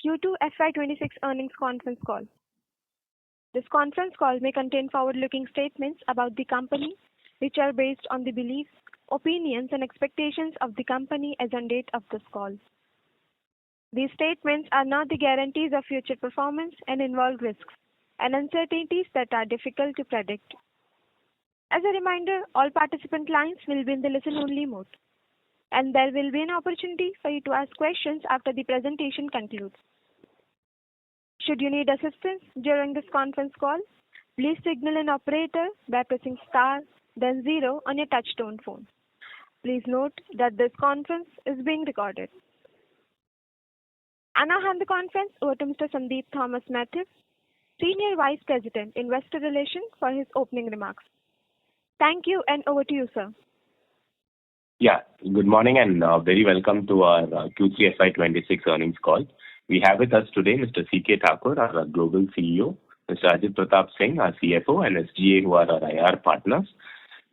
Q2 FY26 earnings conference call. This conference call may contain forward-looking statements about the company, which are based on the beliefs, opinions, and expectations of the company as on date of this call. These statements are not the guarantees of future performance and involve risks and uncertainties that are difficult to predict. As a reminder, all participant lines will be in the listen-only mode, and there will be an opportunity for you to ask questions after the presentation concludes. Should you need assistance during this conference call, please signal an operator by pressing star, then 0 on your touch-tone phone. Please note that this conference is being recorded. I now hand the conference over to Mr. Sandeep Thomas Mathew, Senior Vice President, Investor Relations, for his opening remarks. Thank you, and over to you, sir. Yeah, good morning and very welcome to our Q3 FY26 earnings call. We have with us today Mr. C.K. Thakur, our Global CEO, Mr. Ajit Pratap Singh, our CFO, and SGA, who are our IR partners.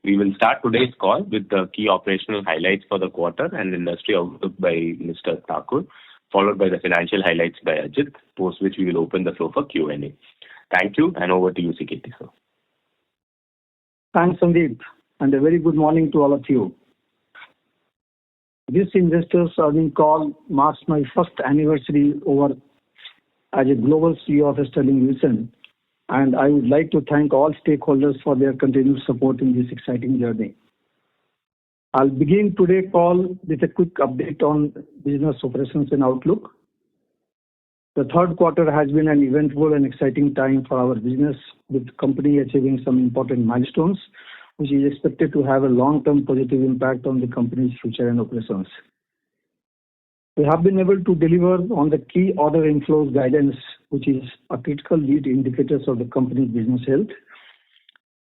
We will start today's call with the key operational highlights for the quarter and industry outlook by Mr. Thakur, followed by the financial highlights by Ajit, post which we will open the floor for Q&A. Thank you, and over to you, C.K. sir. Thanks, Sandeep, and a very good morning to all of you. This investors' earnings call marks my first anniversary as a global CEO of Sterling Wilson, and I would like to thank all stakeholders for their continued support in this exciting journey. I'll begin today's call with a quick update on business operations and outlook. The third quarter has been an eventful and exciting time for our business, with the company achieving some important milestones, which is expected to have a long-term positive impact on the company's future and operations. We have been able to deliver on the key order inflows guidance, which is a critical lead indicator of the company's business health.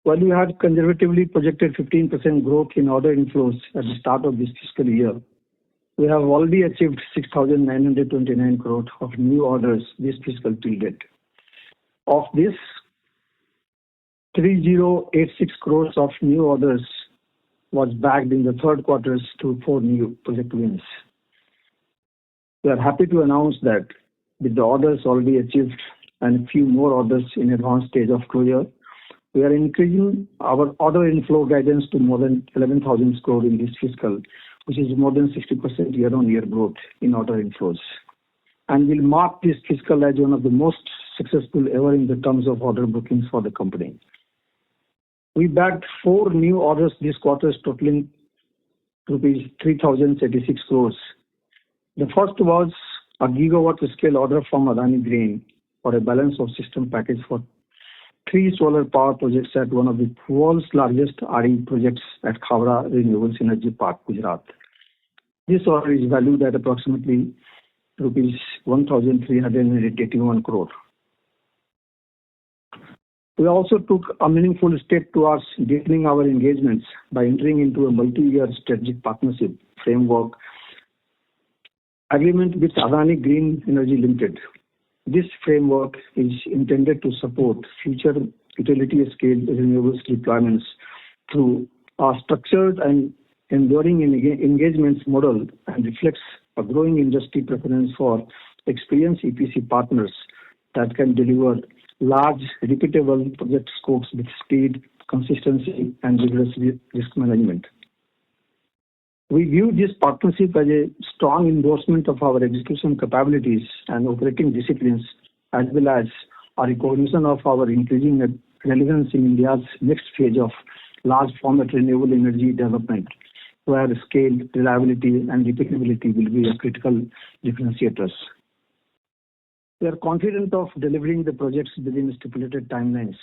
While we had conservatively projected 15% growth in order inflows at the start of this fiscal year, we have already achieved 6,929 crore of new orders this fiscal till date. Of this, 3,086 crores of new orders was bagged in the third quarter through 4 new project wins. We are happy to announce that with the orders already achieved and a few more orders in advanced stage of closure, we are increasing our order inflow guidance to more than 11,000 crore in this fiscal, which is more than 60% year-on-year growth in order inflows, and will mark this fiscal as one of the most successful ever in the terms of order bookings for the company. We bagged 4 new orders this quarter, totaling rupees 3,036 crores. The first was a gigawatt-scale order from Adani Green for a balance of system package for 3 solar power projects at one of the world's largest RE projects at Khavda Renewable Energy Park, Gujarat. This order is valued at approximately rupees 1,381 crore. We also took a meaningful step towards deepening our engagements by entering into a multi-year strategic partnership framework agreement with Adani Green Energy Limited. This framework is intended to support future utility-scale renewables deployments through a structured and enduring engagements model, and reflects a growing industry preference for experienced EPC partners that can deliver large, repeatable project scopes with speed, consistency, and rigorous risk management. We view this partnership as a strong endorsement of our execution capabilities and operating disciplines, as well as a recognition of our increasing relevance in India's next phase of large format renewable energy development, where scale, reliability, and repeatability will be critical differentiators. We are confident of delivering the projects within stipulated timelines,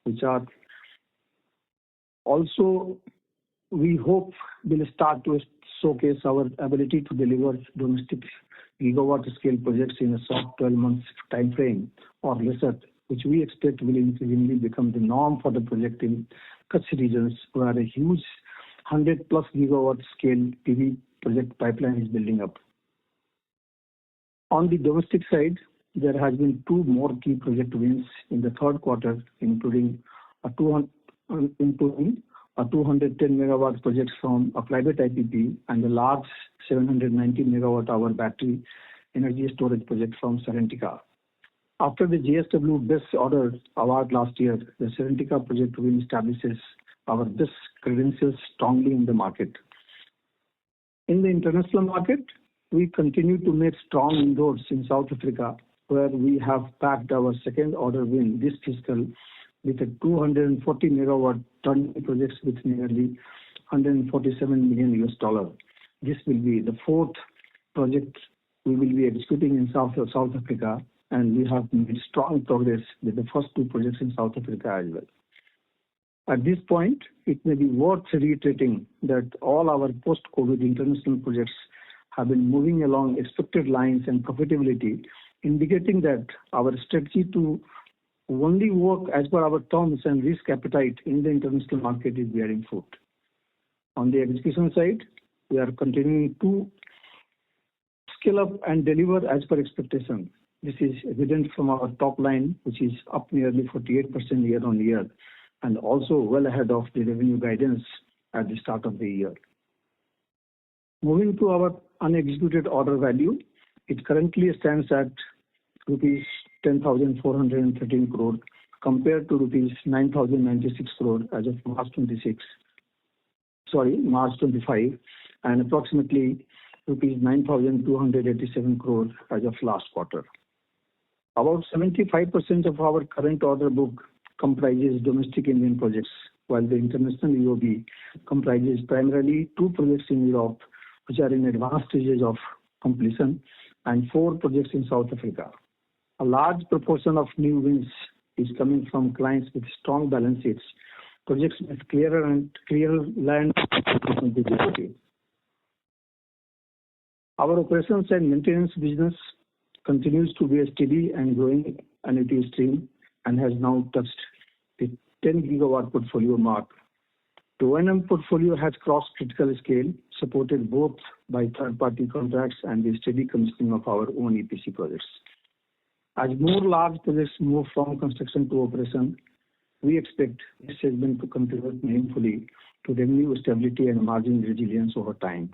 which are also, we hope, will start to showcase our ability to deliver domestic gigawatt-scale projects in a short 12 months time frame or lesser, which we expect will increasingly become the norm for the project in Kutch regions, where a huge 100+ gigawatt scale PV project pipeline is building up. On the domestic side, there has been 2 more key project wins in the third quarter, including a 210 megawatt project from a private IPP and a large 790 megawatt hour battery energy storage project from Serentica. After the JSW BESS order award last year, the Serentica project win establishes our BESS credentials strongly in the market. In the international market, we continue to make strong inroads in South Africa, where we have backed our second order win this fiscal with a 240 megawatt turnkey projects with nearly $147 million. This will be the fourth project we will be executing in South Africa, and we have made strong progress with the first two projects in South Africa as well. At this point, it may be worth reiterating that all our post-COVID international projects have been moving along expected lines and profitability, indicating that our strategy to only work as per our terms and risk appetite in the international market is bearing fruit. On the execution side, we are continuing to scale up and deliver as per expectation. This is evident from our top line, which is up nearly 48% year on year, and also well ahead of the revenue guidance at the start of the year. Moving to our unexecuted order value, it currently stands at rupees 10,413 crore compared to rupees 9,096 crore as of March 25, and approximately rupees 9,287 crore as of last quarter. About 75% of our current order book comprises domestic Indian projects, while the international EOB comprises primarily two projects in Europe, which are in advanced stages of completion, and 4 projects in South Africa. A large proportion of new wins is coming from clients with strong balance sheets, projects with clearer land visibility. Our operations and maintenance business continues to be a steady and growing annuity stream and has now touched the 10 gigawatt portfolio mark. The O&M portfolio has crossed critical scale, supported both by third-party contracts and the steady commissioning of our own EPC projects. As more large projects move from construction to operation, we expect this segment to contribute meaningfully to revenue stability and margin resilience over time.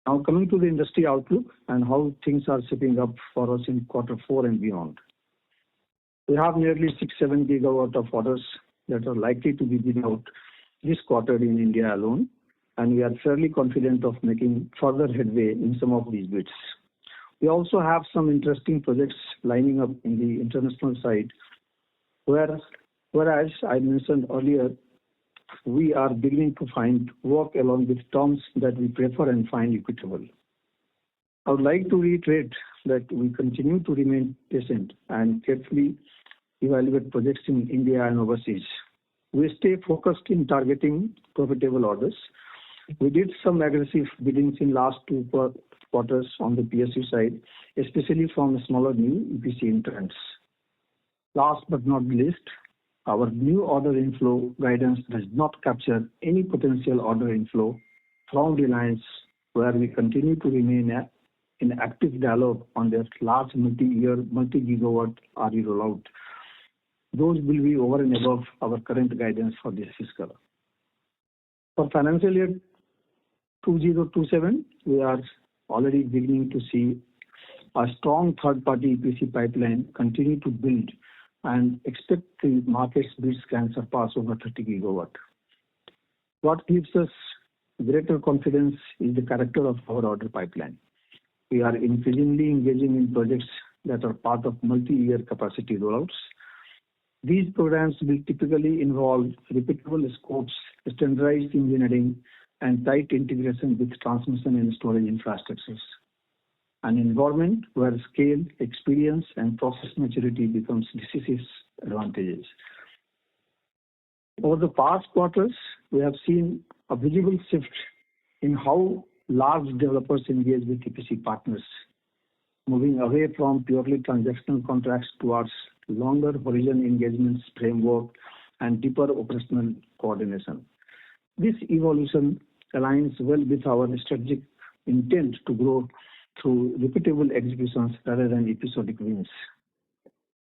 Now coming to the industry outlook and how things are shaping up for us in quarter 4 and beyond. We have nearly 6-7 gigawatt of orders that are likely to be bid out this quarter in India alone, and we are fairly confident of making further headway in some of these bids. We also have some interesting projects lining up in the international side, whereas I mentioned earlier, we are beginning to find work along with terms that we prefer and find equitable. I would like to reiterate that we continue to remain patient and carefully evaluate projects in India and overseas. We stay focused in targeting profitable orders. We did some aggressive biddings in last 2 quarters on the PSU side, especially from smaller new EPC entrants. Last but not least, our new order inflow guidance does not capture any potential order inflow from Reliance, where we continue to remain in active dialogue on their large multi-year, multi-gigawatt RE rollout. Those will be over and above our current guidance for this fiscal. For financial year 2027, we are already beginning to see a strong third-party EPC pipeline continue to build and expect the market's bids can surpass over 30 gigawatt. What gives us greater confidence is the character of our order pipeline. We are increasingly engaging in projects that are part of multi-year capacity rollouts. These programs will typically involve repeatable scopes, standardized engineering, and tight integration with transmission and storage infrastructures. An environment where scale, experience, and process maturity becomes decisive advantages. Over the past quarters, we have seen a visible shift in how large developers engage with EPC partners, moving away from purely transactional contracts towards longer horizon engagements framework and deeper operational coordination. This evolution aligns well with our strategic intent to grow through repeatable executions rather than episodic wins.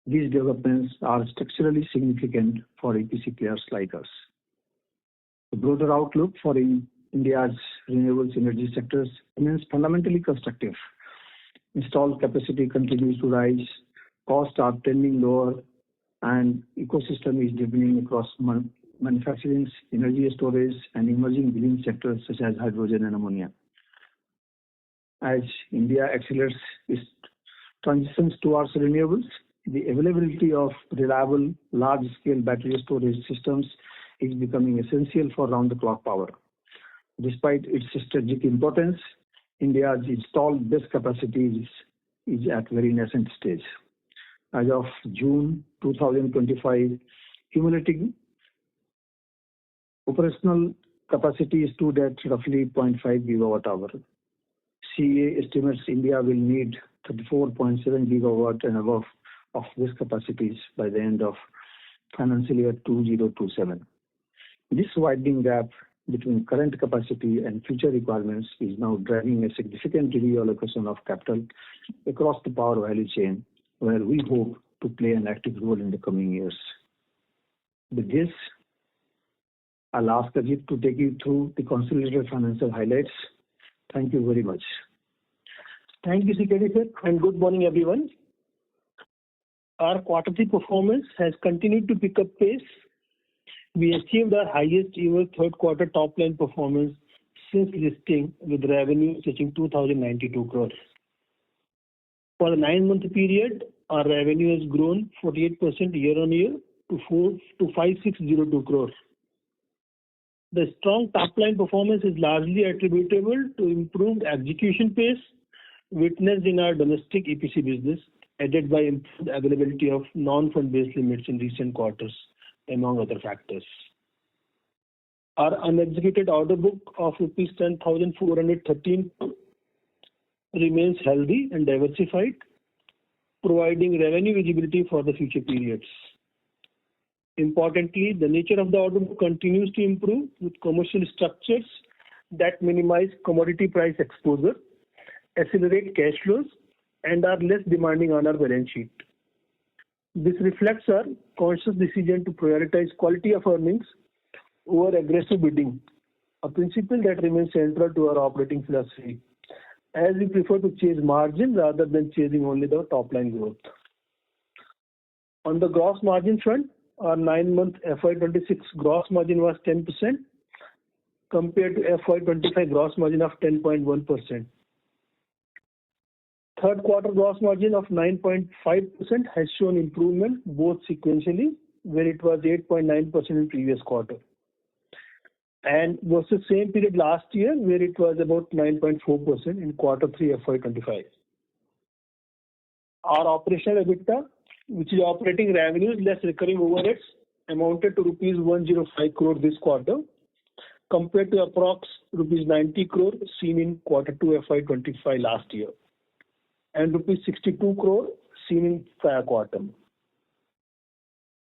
These developments are structurally significant for EPC players like us. The broader outlook for India's renewable energy sectors remains fundamentally constructive. Installed capacity continues to rise, costs are trending lower, and ecosystem is deepening across manufacturing, energy storage, and emerging green sectors such as hydrogen and ammonia. As India accelerates its transitions towards renewables, the availability of reliable, large-scale battery storage systems is becoming essential for round-the-clock power. Despite its strategic importance, India's installed base capacity is at very nascent stage. As of June 2025, cumulative operational capacity stood at roughly 0.5 gigawatt hour. CEA estimates India will need 34.7 gigawatt and above of these capacities by the end of financial year 2027. This widening gap between current capacity and future requirements is now driving a significant reallocation of capital across the power value chain, where we hope to play an active role in the coming years. With this, I'll ask Ajit to take you through the consolidated financial highlights. Thank you very much. Thank you, CKD sir, and good morning, everyone. Our quarterly performance has continued to pick up pace. We achieved our highest ever third quarter top line performance since listing, with revenue touching 2,092 crores. For the 9-month period, our revenue has grown 48% year on year to 5,602 crores. The strong top line performance is largely attributable to improved execution pace witnessed in our domestic EPC business, aided by improved availability of non-fund based limits in recent quarters, among other factors. Our unexecuted order book of rupees 10,413 remains healthy and diversified, providing revenue visibility for the future periods. Importantly, the nature of the order book continues to improve, with commercial structures that minimize commodity price exposure, accelerate cash flows, and are less demanding on our balance sheet. This reflects our conscious decision to prioritize quality of earnings over aggressive bidding, a principle that remains central to our operating philosophy, as we prefer to chase margin rather than chasing only the top line growth. On the gross margin front, our 9-month FY26 gross margin was 10% compared to FY25 gross margin of 10.1%. Third quarter gross margin of 9.5% has shown improvement both sequentially, where it was 8.9% in previous quarter, and versus same period last year, where it was about 9.4% in quarter 3 FY25. Our operational EBITDA, which is operating revenues less recurring overheads, amounted to rupees 105 crore this quarter, compared to approx rupees 90 crore seen in quarter 2 FY25 last year, and rupees 62 crore seen in prior quarter.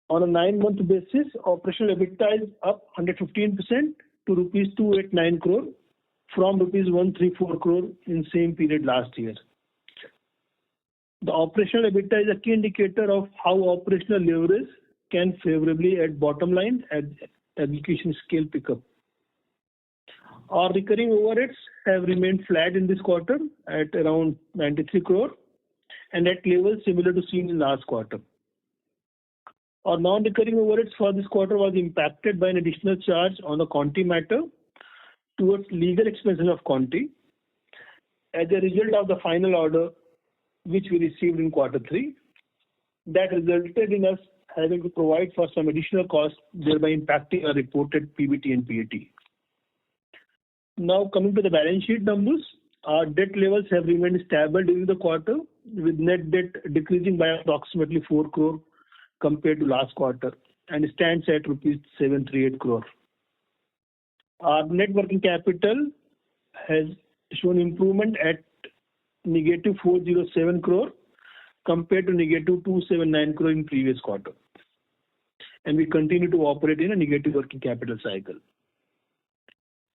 On a 9-month basis, operational EBITDA is up 115% to rupees 289 crore from rupees 134 crore in same period last year. The operational EBITDA is a key indicator of how operational leverage can favorably add bottom line as execution scale pickup. Our recurring overheads have remained flat in this quarter at around 93 crore and at levels similar to seen in last quarter. Our non-recurring overheads for this quarter was impacted by an additional charge on the Conti matter towards legal expenses of Conti as a result of the final order which we received in quarter 3. That resulted in us having to provide for some additional costs, thereby impacting our reported PBT and PAT. Now coming to the balance sheet numbers, our debt levels have remained stable during the quarter, with net debt decreasing by approximately 4 crore compared to last quarter and stands at rupees 738 crore. Our net working capital has shown improvement at negative 407 crore compared to negative 279 crore in previous quarter, and we continue to operate in a negative working capital cycle.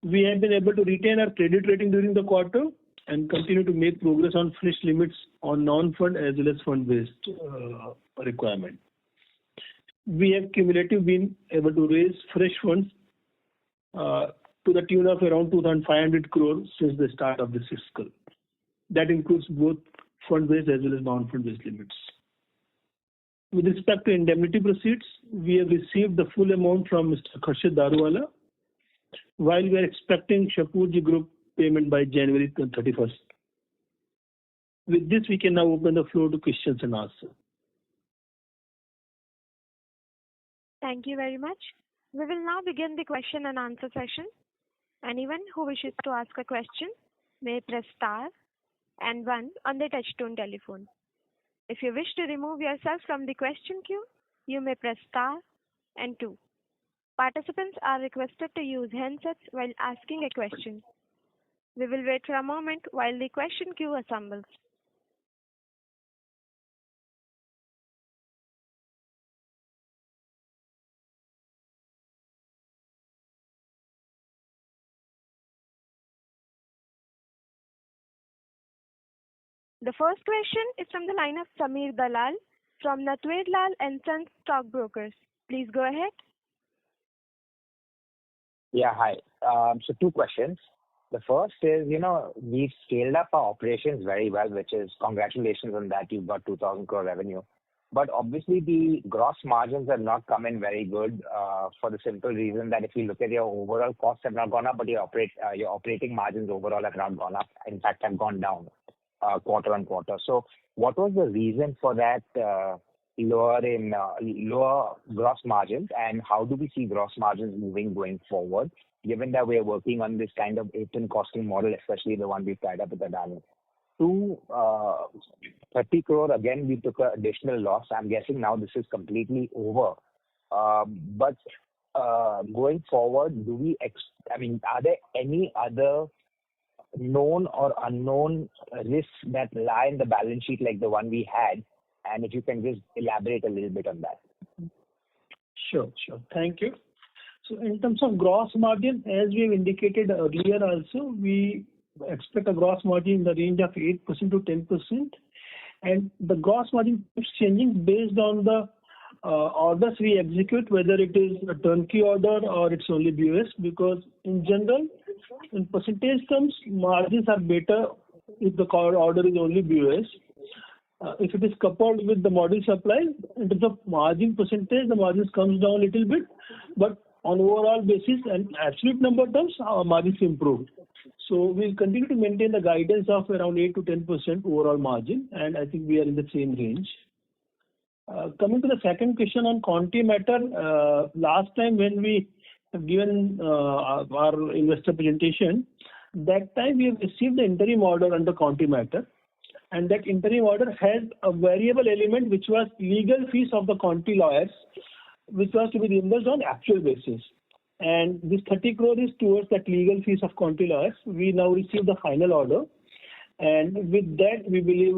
We have been able to retain our credit rating during the quarter and continue to make progress on fresh limits on non-fund as well as fund-based requirement. We have cumulatively been able to raise fresh funds to the tune of around 2,500 crore since the start of this fiscal. That includes both fund-based as well as non-fund-based limits. With respect to indemnity proceeds, we have received the full amount from Mr. Kharshid Daruwala, while we are expecting Shapoorji Group payment by January 31st. With this, we can now open the floor to questions and answers. Thank you very much. We will now begin the question and answer session. Anyone who wishes to ask a question may press star and 1 on the touchtone telephone. If you wish to remove yourself from the question queue, you may press star and 2. Participants are requested to use handsets while asking a question. We will wait for a moment while the question queue assembles. The first question is from the line of Sameer Dalal from Natwedlal and Sons Stockbrokers. Please go ahead. Yeah, hi. So 2 questions. The first is, we've scaled up our operations very well, which is congratulations on that. You've got 2,000 crore revenue. But obviously the gross margins have not come in very good for the simple reason that if you look at your overall costs have not gone up, but your operating margins overall have not gone up. In fact, have gone down quarter on quarter. So what was the reason for that lower gross margins, and how do we see gross margins moving going forward, given that we are working on this kind of 8-10 costing model, especially the one we've tied up with Analyst? 2, 30 crore, again, we took an additional loss. I'm guessing now this is completely over. But going forward, are there any other known or unknown risks that lie in the balance sheet like the one we had? And if you can just elaborate a little bit on that. Sure. Thank you. So in terms of gross margin, as we have indicated earlier also, we expect a gross margin in the range of 8% to 10%. And the gross margin keeps changing based on the orders we execute, whether it is a turnkey order or it's only BOS, because in general, in percentage terms, margins are better if the order is only BOS. If it is coupled with the module supply, in terms of margin percentage, the margins comes down a little bit, but on overall basis and absolute number terms, our margins improved. So we'll continue to maintain the guidance of around 8 to 10% overall margin, and I think we are in the same range. Coming to the second question on Conti matter, last time when we have given our investor presentation, that time we have received the interim order under Conti matter, and that interim order had a variable element which was legal fees of the Conti lawyers, which was to be reimbursed on actual basis. And this 30 crore is towards that legal fees of Conti lawyers. We now received the final order, and with that we believe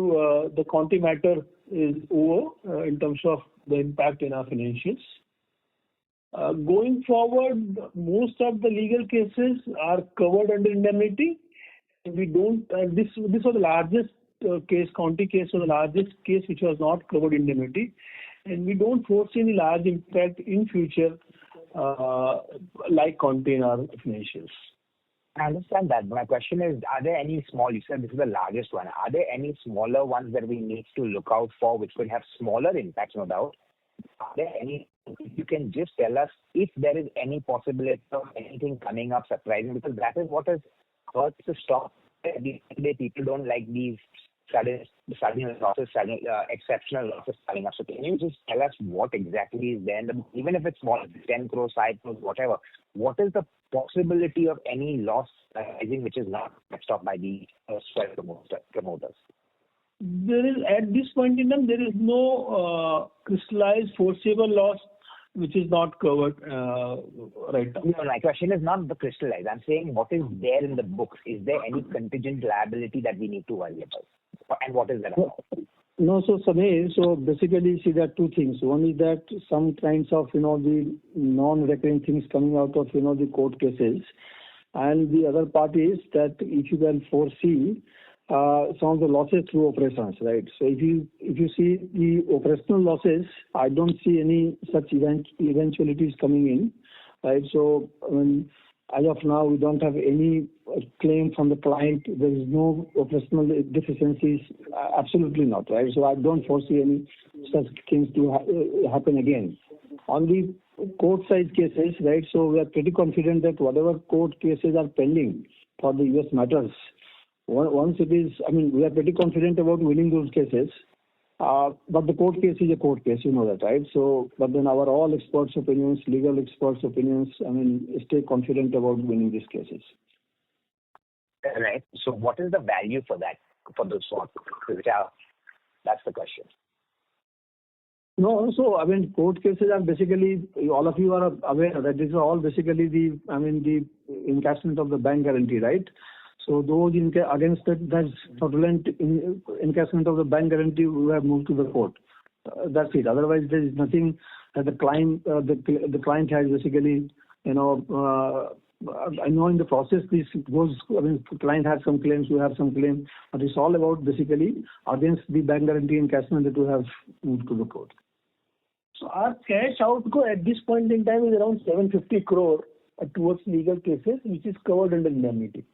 the Conti matter is over in terms of the impact in our financials. Going forward, most of the legal cases are covered under indemnity. We don't. This was the largest case. Conti case was the largest case which was not covered indemnity, and we don't foresee any large impact in future like Conti in our financials. I understand that. My question is, are there any small, you said this is the largest one, are there any smaller ones that we need to look out for which could have smaller impacts, no doubt? Are there any, if you can just tell us if there is any possibility of anything coming up surprising, because that is what has hurt the stock. Today people don't like these sudden losses, exceptional losses coming up. So can you just tell us what exactly is there, even if it's small, 10 crores, 5 crores, whatever, what is the possibility of any loss arising which is not stopped by the promoters? There is, at this point in time, there is no crystallized foreseeable loss which is not covered right now. No, my question is not the crystallized. I'm saying what is there in the books. Is there any contingent liability that we need to worry about? And what is that about? No, so Sameer, so basically see there are 2 things. One is that some kinds of, the non-recurring things coming out of, the court cases. And the other part is that if you can foresee some of the losses through operations, right? So if you see the operational losses, I don't see any such eventualities coming in, right? So As of now, we don't have any claim from the client. There is no operational deficiencies. Absolutely not, right? So I don't foresee any such things to happen again. On the court side cases, right? So we are pretty confident that whatever court cases are pending for the US matters, once it is, I mean, we are pretty confident about winning those cases. But the court case is a court case, you know that, right? So, but then our all experts' opinions, legal experts' opinions, I mean, stay confident about winning these cases. Right. So what is the value for that, for those sort? That's the question. No, so I mean, court cases are basically, all of you are aware that these are all basically the encashment of the bank guarantee, right? So those against that fraudulent encashment of the bank guarantee, we have moved to the court. That's it. Otherwise, there is nothing that the client has basically, I know in the process this goes. I mean, the client has some claims, we have some claims, but it's all about basically against the bank guarantee encashment that we have moved to the court. So our cash outgo at this point in time is around 750 crore towards legal cases, which is covered under indemnity.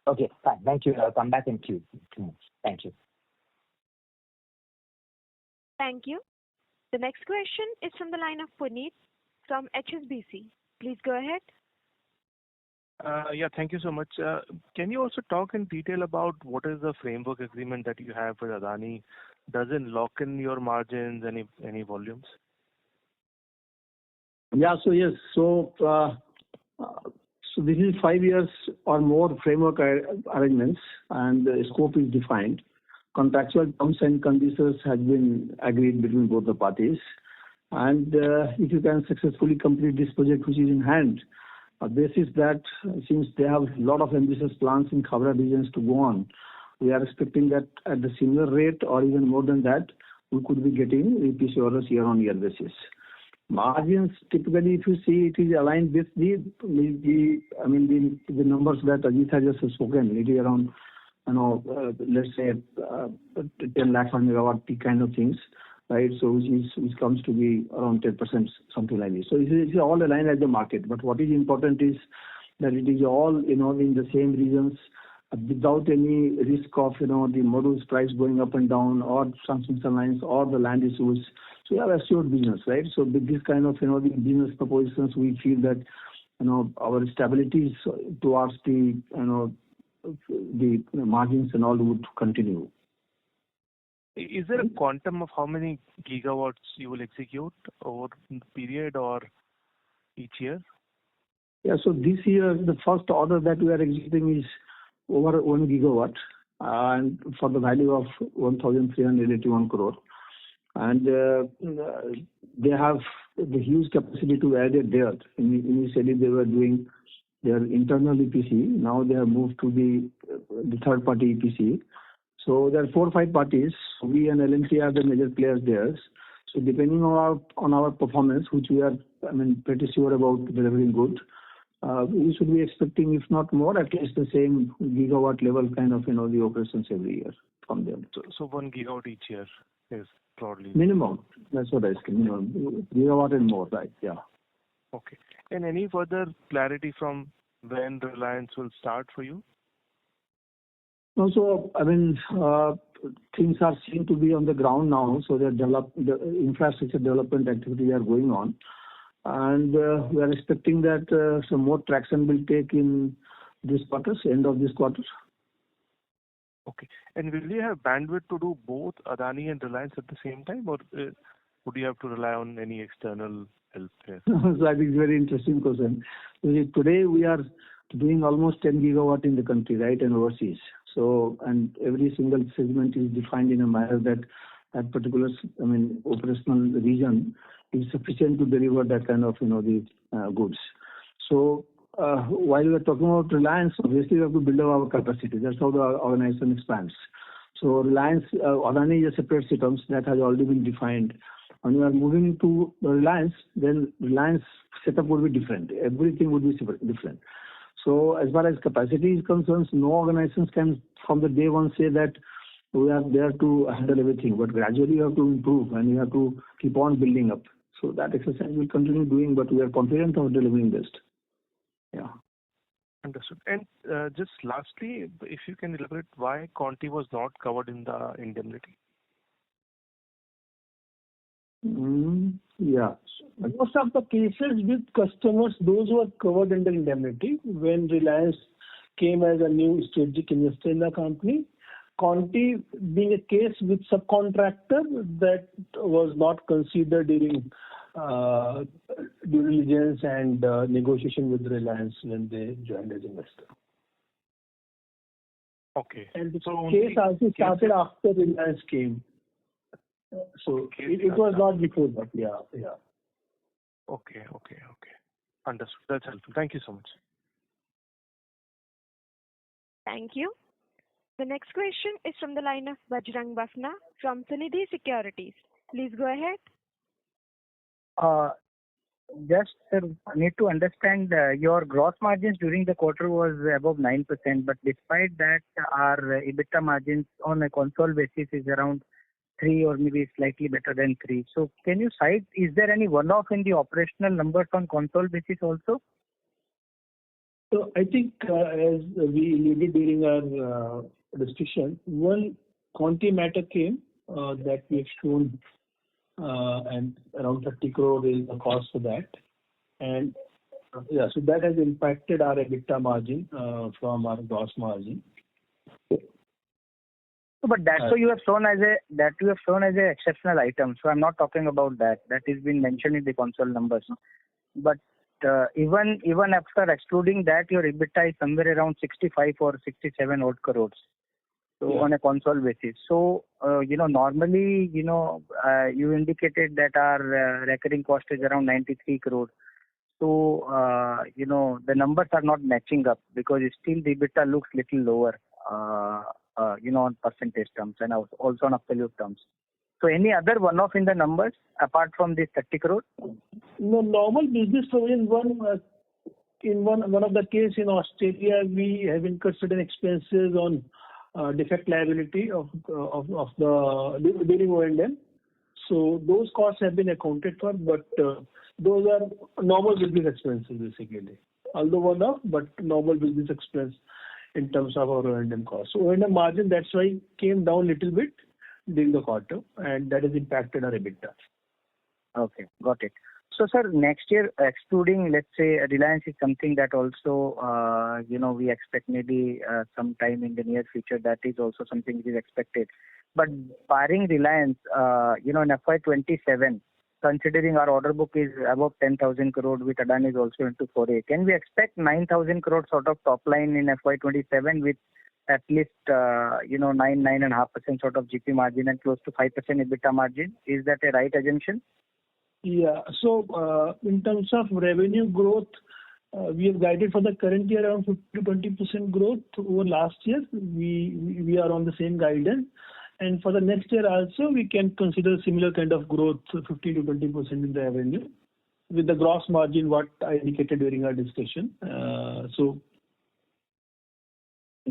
Okay, fine. Thank you. I'll come back in queue. Thank you. Thank you. The next question is from the line of Puneet from HSBC. Please go ahead. Yeah, thank you so much. Can you also talk in detail about what is the framework agreement that you have with Adani? Does it lock in your margins, any volumes? Yeah, so yes. So this is 5 years or more framework arrangements, and the scope is defined. Contractual terms and conditions have been agreed between both the parties. And if you can successfully complete this project which is in hand, basis that since they have a lot of ambitious plans in Khavda regions to go on, we are expecting that at the similar rate or even more than that, we could be getting EPC orders year-on-year basis. Margins, typically, if you see, it is aligned with the numbers that Ajit has just spoken. It is around, let's say 10 lakhs per megawatt peak kind of things, right? So which comes to be around 10%, something like this. So it is all aligned at the market. But what is important is that it is all, in the same regions, without any risk of, the modules price going up and down, or transmission lines, or the land issues. So we have assured business, right? So with this kind of, the business propositions, we feel that, our stability towards the margins and all would continue. Is there a quantum of how many gigawatts you will execute over the period or each year? Yeah, so this year, the first order that we are executing is over 1 gigawatt, and for the value of 1,381 crore. And they have the huge capacity to add it there. Initially, they were doing their internal EPC. Now they have moved to the third-party EPC. So there are 4 or 5 parties. We and L&T are the major players there. So depending on our performance, which we are, pretty sure about delivering good, we should be expecting, if not more, at least the same gigawatt level kind of, the operations every year from them. So 1 gigawatt each year is broadly minimum. That's what I say. Minimum gigawatt and more, right? Yeah. Okay. And any further clarity from when Reliance will start for you? Also, things are seen to be on the ground now, so the infrastructure development activities are going on. And we are expecting that some more traction will take in this quarter, end of this quarter. Okay. And will you have bandwidth to do both Adani and Reliance at the same time, or would you have to rely on any external help here? So I think it's a very interesting question. Today we are doing almost 10 gigawatt in the country, right, and overseas. So, and every single segment is defined in a manner that particular, operational region is sufficient to deliver that kind of, the goods. So, while we are talking about Reliance, obviously we have to build up our capacity. That's how the organization expands. So, Reliance, Adani is a separate systems that has already been defined. When we are moving to Reliance, then Reliance setup would be different. Everything would be different. So as far as capacity is concerned, no organizations can from the day one say that we are there to handle everything. But gradually you have to improve and you have to keep on building up. So that exercise we'll continue doing, but we are confident of delivering this. Yeah. Understood. And just lastly, if you can elaborate why Conti was not covered in the indemnity? Yeah. Most of the cases with customers, those who are covered under indemnity, when Reliance came as a new strategic investor in the company, Conti being a case with subcontractor, that was not considered during due diligence and negotiation with Reliance when they joined as investor. Okay. And the So case also started after Reliance came. So it was not before that. Yeah. Okay. Understood. That's helpful. Thank you so much. Thank you. The next question is from the line of Bajrang Bafna from Sunidhi Securities. Please go ahead. Just I need to understand your gross margins during the quarter was above 9%, but despite that, our EBITDA margins on a consolidated basis is around 3 or maybe slightly better than 3. So can you cite, is there any one-off in the operational numbers on consolidated basis also? So I think as we alluded during our discussion, one Conti matter came that we have shown and around 30 crore is the cost for that. And so that has impacted our EBITDA margin from our gross margin. But that's what you have shown as a exceptional item. So I'm not talking about that. That has been mentioned in the console numbers. But even after excluding that, your EBITDA is somewhere around 65 or 67 odd crores. So on a console basis. So normally you indicated that our recurring cost is around 93 crores. So the numbers are not matching up because still the EBITDA looks little lower. On percentage terms and also on absolute terms. So any other one-off in the numbers apart from this 30 crore? No, normal business. So in one of the case in Australia, we have incurred certain expenses on defect liability of the during O&M. So those costs have been accounted for, but those are normal business expenses basically. Although one-off, but normal business expense in terms of our O&M costs. So O&M margin, that's why came down a little bit during the quarter, and that has impacted our EBITDA. Okay, got it. So, sir, next year, excluding, let's say, Reliance is something that also, we expect maybe sometime in the near future, that is also something which is expected. But barring Reliance, in FY27, considering our order book is above 10,000 crore with Adani is also into 4A, can we expect 9,000 crore sort of top line in FY27 with at least 9.5% sort of GP margin and close to 5% EBITDA margin? Is that a right assumption? Yeah. So in terms of revenue growth, we have guided for the current year around 50 to 20% growth over last year. We are on the same guidance. And for the next year also, we can consider similar kind of growth, 15 to 20% in the revenue, with the gross margin, what I indicated during our discussion.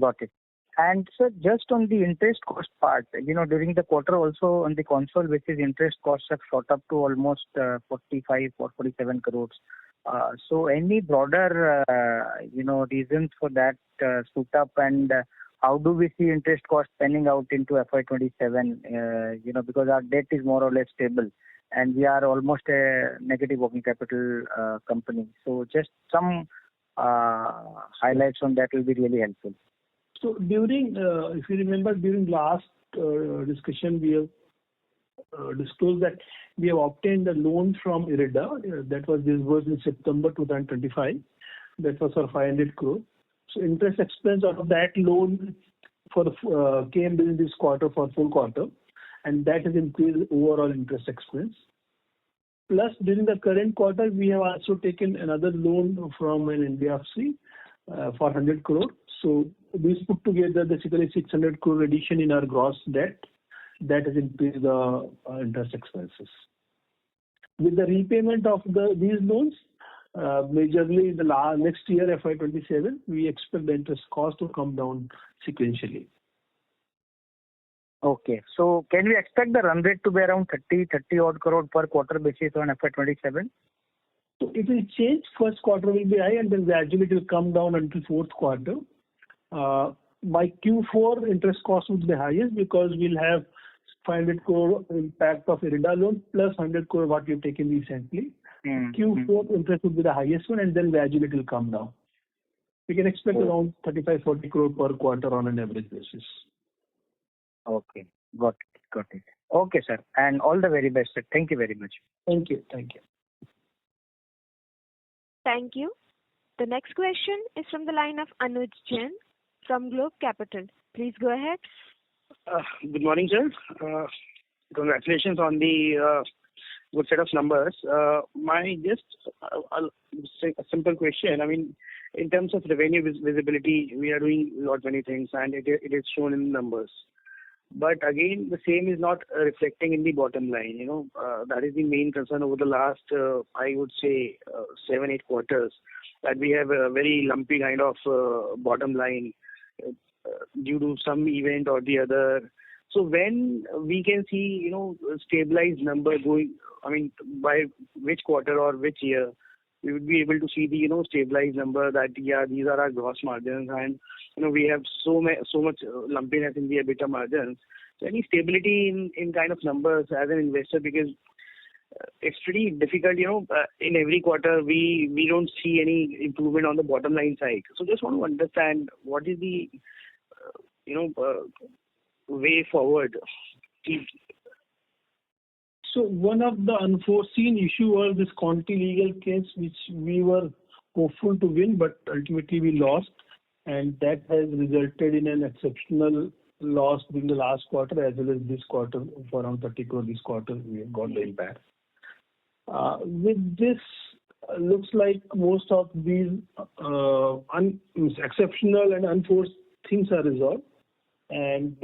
Got it. And so just on the interest cost part, during the quarter also on the console basis, interest costs have shot up to almost 45 or 47 crores. So any broader, reasons for that shoot up, and how do we see interest costs panning out into FY27? Because our debt is more or less stable and we are almost a negative working capital company. So just some highlights on that will be really helpful. So during, if you remember, during last discussion, we have disclosed that we have obtained a loan from IREDA that was disbursed in September 2025. That was for 500 crore. So interest expense of that loan came during this quarter for full quarter, and that has increased overall interest expense. Plus, during the current quarter, we have also taken another loan from an NBFC for 100 crore. So these put together basically 600 crore addition in our gross debt. That has increased the interest expenses. With the repayment of these loans, majorly in the next year, FY27, we expect the interest cost to come down sequentially. Okay. So can we expect the run rate to be around 30 odd crore per quarter basis on FY27? So it will change. First quarter will be high and then gradually it will come down until fourth quarter. By Q4, interest cost would be highest because we'll have 500 crore impact of IREDA loan plus 100 crore what we've taken recently. Q4 interest would be the highest one and then gradually it will come down. We can expect around 35-40 crore per quarter on an average basis. Okay. Got it. Okay, sir. And all the very best, sir. Thank you very much. Thank you. Thank you. The next question is from the line of Anuj Jain from Globe Capital. Please go ahead. Good morning, sir. Congratulations on the good set of numbers. My a simple question. I mean, in terms of revenue visibility, we are doing a lot many things, and it is shown in numbers. But again, the same is not reflecting in the bottom line. That is the main concern over the last, I would say, 7-8 quarters, that we have a very lumpy kind of bottom line due to some event or the other. So when we can see, stabilized number going, I mean, by which quarter or which year, we would be able to see the, stabilized number that, yeah, these are our gross margins and, we have so much lumpiness in the EBITDA margins. So any stability in kind of numbers as an investor, because it's pretty difficult, in every quarter we don't see any improvement on the bottom line side. So just want to understand what is the, way forward. So one of the unforeseen issue was this Conti legal case, which we were hopeful to win, but ultimately we lost, and that has resulted in an exceptional loss during the last quarter as well as this quarter for around 30 crore. This quarter we have got the impact. With this, looks like most of these exceptional and unforced things are resolved, and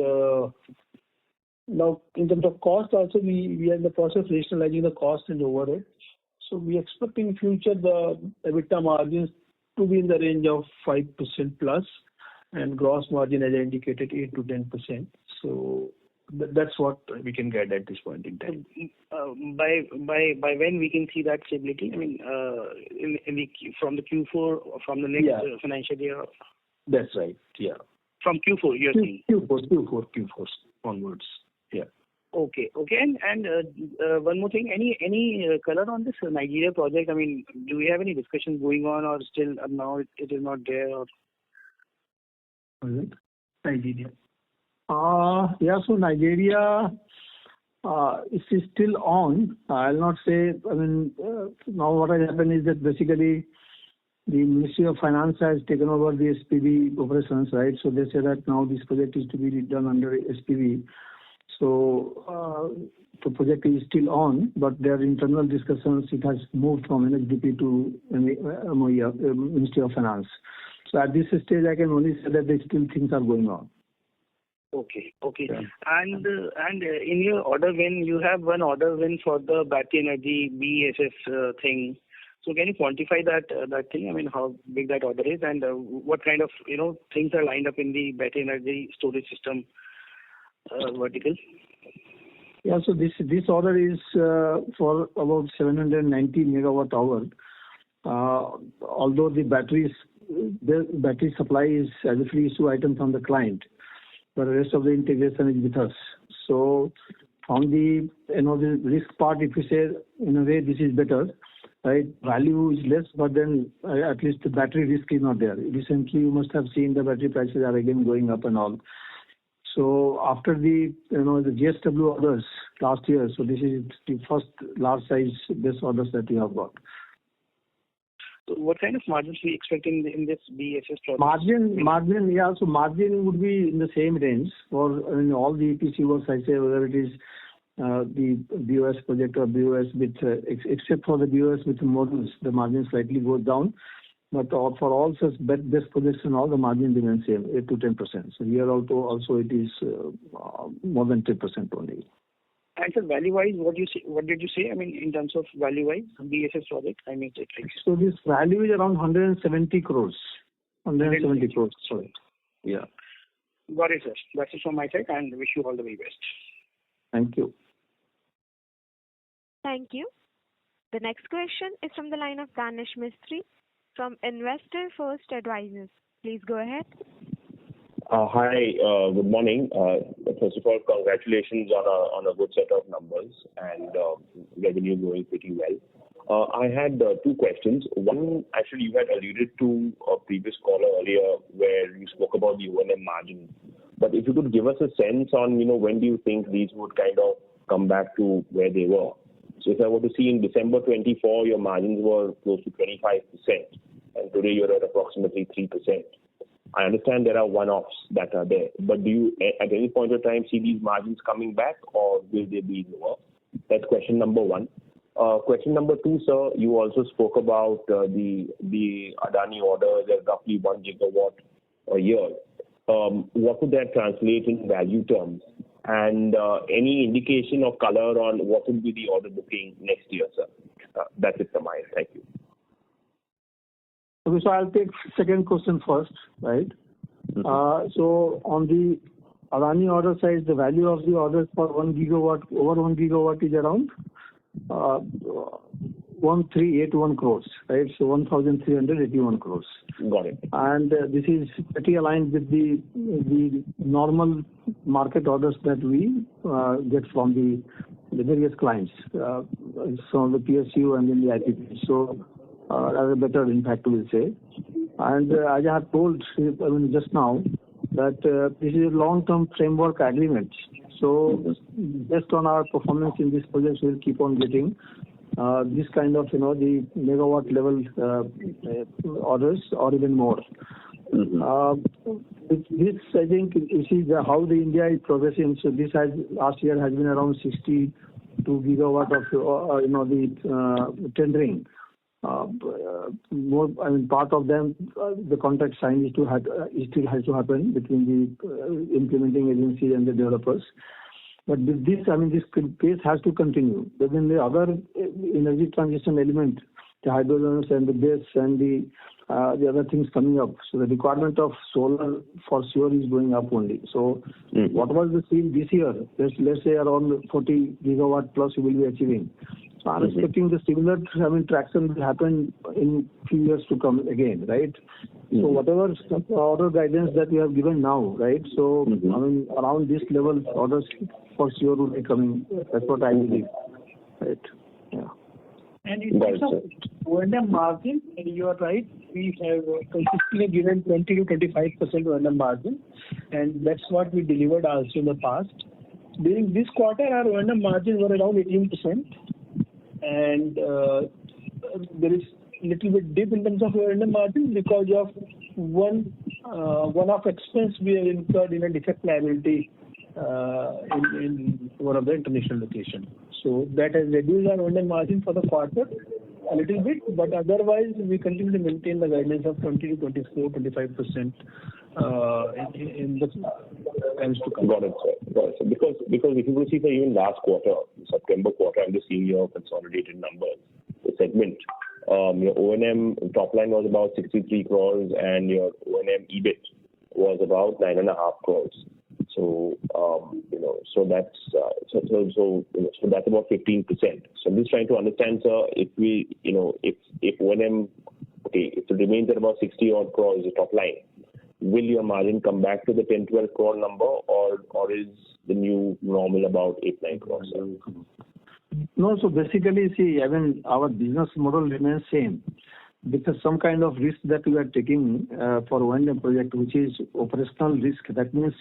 now in terms of cost also we are in the process of rationalizing the cost and overhead. So we expect in future the EBITDA margins to be in the range of 5% plus, and gross margin as I indicated 8 to 10%. So that's what we can get at this point in time. By when we can see that stability? I mean, from the Q4 from the next financial year. That's right. Yeah. From Q4, you're saying. Q4 onwards. Yeah. Okay. And one more thing. Any color on this Nigeria project? I mean, do we have any discussions going on, or still now it is not there? Or Nigeria. So Nigeria is still on. I'll not say. I mean, now what has happened is that basically the Ministry of Finance has taken over the SPV operations, right? So they say that now this project is to be done under SPV. So the project is still on, but there are internal discussions. It has moved from NHDP to Ministry of Finance. So at this stage, I can only say that there still things are going on. Okay. Yeah. And in your order win, you have one order win for the battery energy BESS thing. So can you quantify that thing? I mean, how big that order is, and what kind of things are lined up in the battery energy storage system vertical? Yeah. So this order is for about 790 megawatt hour. Although the battery supply is as a free issue item from the client, but the rest of the integration is with us. So on the the risk part, if you say in a way this is better, right? Value is less, but then at least the battery risk is not there. Recently, you must have seen the battery prices are again going up and all. So after the the GSW orders last year, so this is the first large size BESS orders that we have got. So what kind of margins we expect in this BESS project? Margin, yeah. So margin would be in the same range for all the EPC works. I say whether it is the BOS project or BOS with except for the BOS with the modules, the margin slightly goes down. But for all such BESS projects and all, the margin remains same, 8 to 10%. So here also it is more than 10% only. And so value-wise, what did you say? I mean, in terms of value-wise, BESS project, I mean, so this value is around 170 crores. 170 crores, sorry. Yeah. Got it, sir. That's it from my side, and wish you all the very best. Thank you. Thank you. The next question is from the line of Danish Mistry from Investor First Advisors. Please go ahead. Hi, good morning. First of all, congratulations on a good set of numbers and revenue going pretty well. I had two questions. One, actually, you had alluded to a previous caller earlier where you spoke about the O&M margin. But if you could give us a sense on, when do you think these would kind of come back to where they were? So if I were to see in December 24, your margins were close to 25%, and today you're at approximately 3%. I understand there are one-offs that are there, but do you at any point of time see these margins coming back, or will they be lower? That's question number one. Question number two, sir, you also spoke about the Adani order, there's roughly 1 gigawatt a year. What would that translate in value terms? And any indication of color on what will be the order booking next year, sir? That's it from my end. Thank you. Okay, so I'll take second question first, right? So on the Adani order side, the value of the orders for 1 gigawatt, over 1 gigawatt is around 1,381 crores, right? So 1,381 crores. Got it. And this is pretty aligned with the normal market orders that we get from the various clients, some of the PSU and then the IPP. So as a better impact, we'll say. And as I have told, just now, that this is a long-term framework agreement. So based on our performance in this project, we'll keep on getting this kind of, the megawatt level orders or even more. This, I think, you see how the India is progressing. So this last year has been around 62 gigawatt of, the tendering. Part of them, the contract signing still has to happen between the implementing agency and the developers. But with this, this pace has to continue. But then the other energy transition element, the hydrogen and the BESS and the other things coming up. So the requirement of solar for sure is going up only. So what was the theme this year? Let's say around 40 gigawatt plus we will be achieving. So I'm expecting the similar traction will happen in few years to come again, right? So whatever order guidance that we have given now, right? So around this level, orders for sure will be coming. That's what I believe, right? Yeah. And in terms of O&M margin, you are right. We have consistently given 20 to 25% O&M margin, and that's what we delivered also in the past. During this quarter, our O&M margin were around 18%. And there is little bit dip in terms of O&M margin because of one-off expense we have incurred in a defect liability in one of the international locations. So that has reduced our O&M margin for the quarter a little bit, but otherwise we continue to maintain the guidance of 20 to 24, 25% in the times to come. Got it, sir. Got it, sir. Because if you will see, even last quarter, September quarter, I'm just seeing your consolidated numbers, the segment. Your O&M top line was about 63 crores, and your O&M EBIT was about 9.5 crores. So so that's that's about 15%. So I'm just trying to understand, sir, if we, if O&M, if it remains at about 60 odd crores the top line, will your margin come back to the 10-12 crore number, or is the new normal about 8-9 crores? No, so basically, see, our business model remains same. Because some kind of risk that we are taking for O&M project, which is operational risk. That means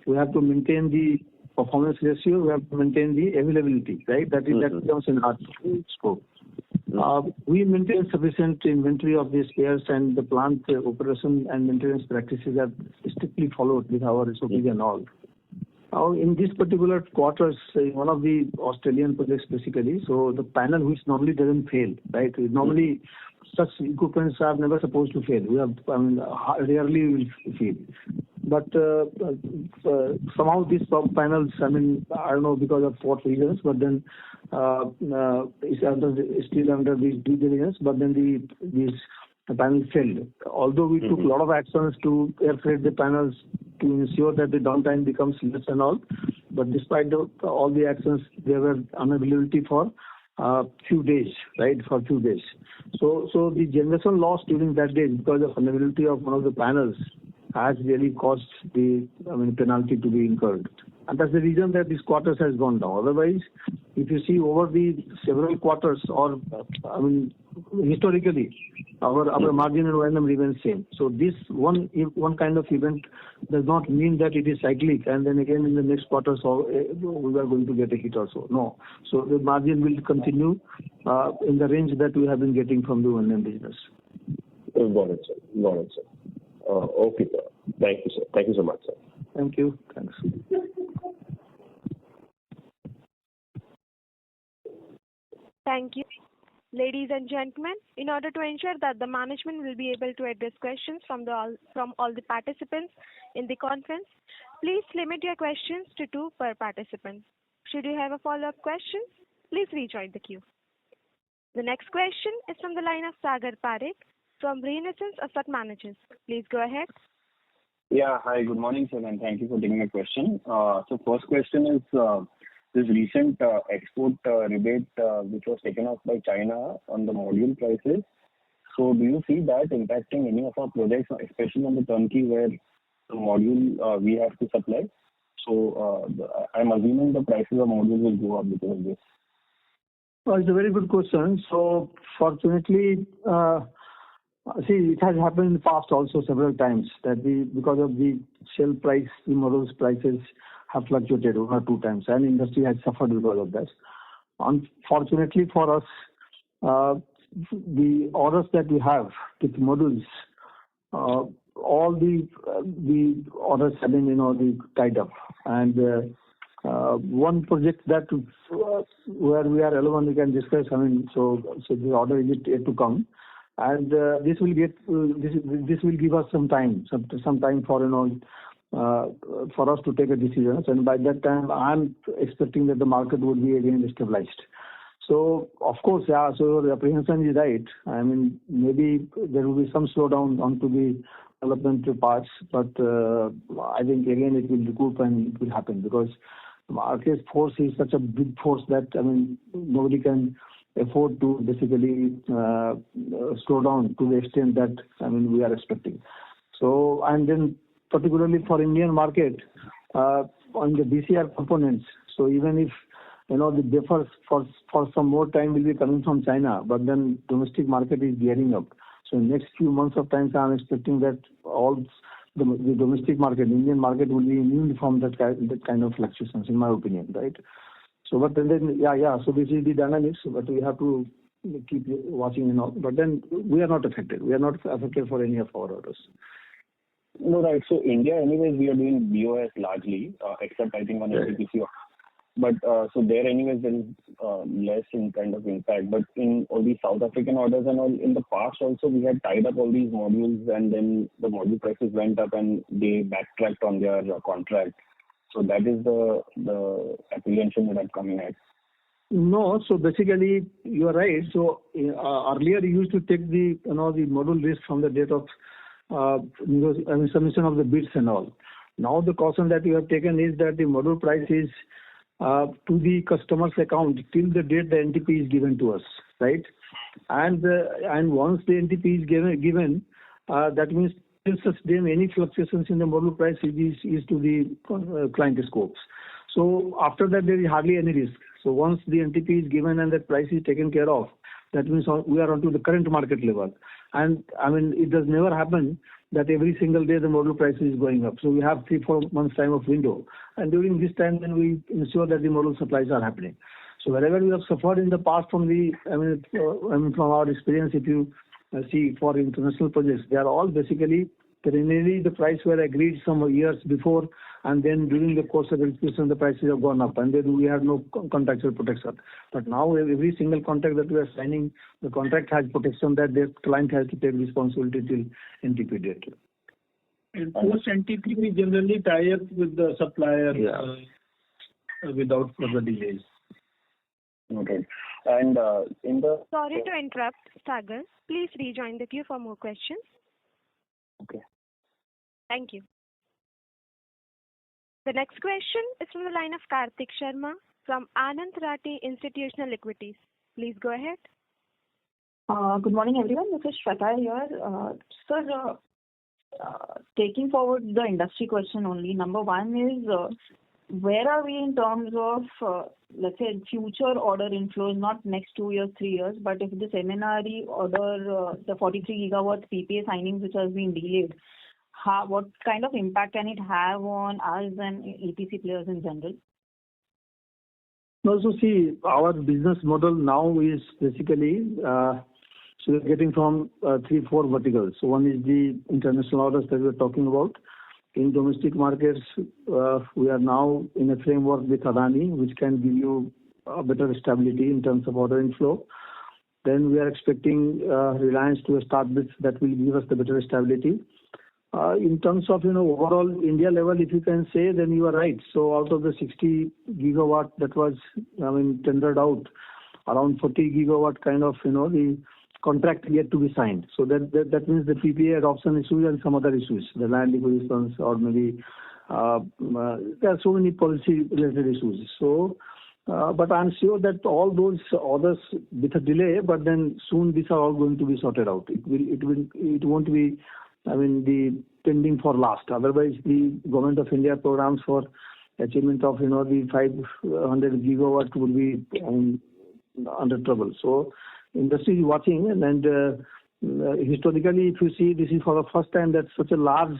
we have to maintain the performance ratio, we have to maintain the availability, right? That comes in our scope. We maintain sufficient inventory of these spares, and the plant operation and maintenance practices are strictly followed with our SOPs and all. Now, in this particular quarters, one of the Australian projects basically, so the panel which normally doesn't fail, right? Normally, such equipments are never supposed to fail. We have, rarely will fail. But somehow these panels, I don't know because of what reasons, but then it's still under these due diligence, but then the panel failed. Although we took a lot of actions to air freight the panels to ensure that the downtime becomes less and all. But despite all the actions, there were unavailability for few days, right? For few days. So the generation loss during that day because of unavailability of one of the panels has really caused the penalty to be incurred. And that's the reason that this quarters has gone down. Otherwise, if you see over the several quarters or, historically, our margin and O&M remains same. So this one kind of event does not mean that it is cyclic and then again in the next quarter so we are going to get a hit also. No. So the margin will continue in the range that we have been getting from the O&M business. Got it, sir. Okay, sir. Thank you, sir. Thank you so much, sir. Thank you. Thanks. Thank you. Ladies and gentlemen, in order to ensure that the management will be able to address questions from all the participants in the conference, please limit your questions to 2 per participant. Should you have a follow-up question, please rejoin the queue. The next question is from the line of Sagar Parekh from Renaissance Asset Managers. Please go ahead. Yeah, hi, good morning, sir, and thank you for taking my question. So first question is this recent export rebate which was taken off by China on the module prices. So do you see that impacting any of our projects, especially on the turnkey where the module we have to supply? So I'm assuming the prices of modules will go up because of this. Well, it's a very good question. So fortunately, it has happened in the past also several times that because of the shell price, the modules prices have fluctuated 1 or 2 times, and industry has suffered because of that. Unfortunately for us, the orders that we have with modules, all the orders have been tied up, and one project that where we are alone we can discuss. So the order is yet to come. And this will give us some time for us to take a decision. And by that time, I'm expecting that the market would be again stabilized. So of course, yeah. So your apprehension is right. Maybe there will be some slowdown onto the development parts, but I think again it will recoup and it will happen because the market force is such a big force that nobody can afford to basically slow down to the extent that we are expecting. So and then particularly for Indian market on the DCR components. So even if the buffers for some more time will be coming from China, but then domestic market is gearing up. So in next few months of time, I'm expecting that all the domestic market, Indian market, will be immune from that kind of fluctuations, in my opinion, right? So, but then, so this is the dynamics, but we have to keep watching and all. But then we are not affected. We are not affected for any of our orders. No, right. So India, anyways, we are doing BOS largely, except I think on LPPC. But so there, anyways, there is less in kind of impact. But in all these South African orders and all, in the past also, we had tied up all these modules, and then the module prices went up, and they backtracked on their contract. So that is the apprehension that I'm coming at. No, so basically you are right. So earlier you used to take the the module risk from the date of submission of the bids and all. Now the caution that you have taken is that the module price is to the customer's account till the date the NTP is given to us, right? And once the NTP is given, that means till such time any fluctuations in the module price is to the client scopes. So after that there is hardly any risk. So once the NTP is given and that price is taken care of, that means we are onto the current market level. And it does never happen that every single day the module price is going up. So we have 3-4 months time of window, and during this time then we ensure that the module supplies are happening. So wherever we have suffered in the past from from our experience, if you see for international projects, they are all basically preliminarily the price were agreed some years before, and then during the course of execution the prices have gone up, and then we have no contractual protection. But now every single contract that we are signing, the contract has protection that the client has to take responsibility till NTP date. And post NTP we generally tie up with the supplier without further delays. Okay. And in the... Sorry to interrupt, Sagar. Please rejoin the queue for more questions. Okay. Thank you. The next question is from the line of Karthik Sharma from Anand Rathi Institutional Equities. Please go ahead. Good morning, everyone. This is Shweta here. Sir, taking forward the industry question only, number one is where are we in terms of, let's say, future order inflows, not next 2 years, 3 years, but if this MNRE order, the 43 gigawatt PPA signings which has been delayed, what kind of impact can it have on us and EPC players in general? Also, see, our business model now is basically so we're getting from 3-4 verticals. So one is the international orders that we're talking about. In domestic markets, we are now in a framework with Adani, which can give you a better stability in terms of order inflow. Then we are expecting Reliance to start with, that will give us the better stability. In terms of overall India level, if you can say, then you are right. So out of the 60 gigawatt that was tendered out, around 40 gigawatt kind of the contract yet to be signed. So that means the PPA adoption issues and some other issues, the land acquisitions or maybe there are so many policy related issues. So, but I'm sure that all those orders with a delay, but then soon these are all going to be sorted out. It won't be, the pending for last. Otherwise, the government of India programs for achievement of the 500 gigawatt will be under trouble. So industry is watching, and historically, if you see, this is for the first time that such a large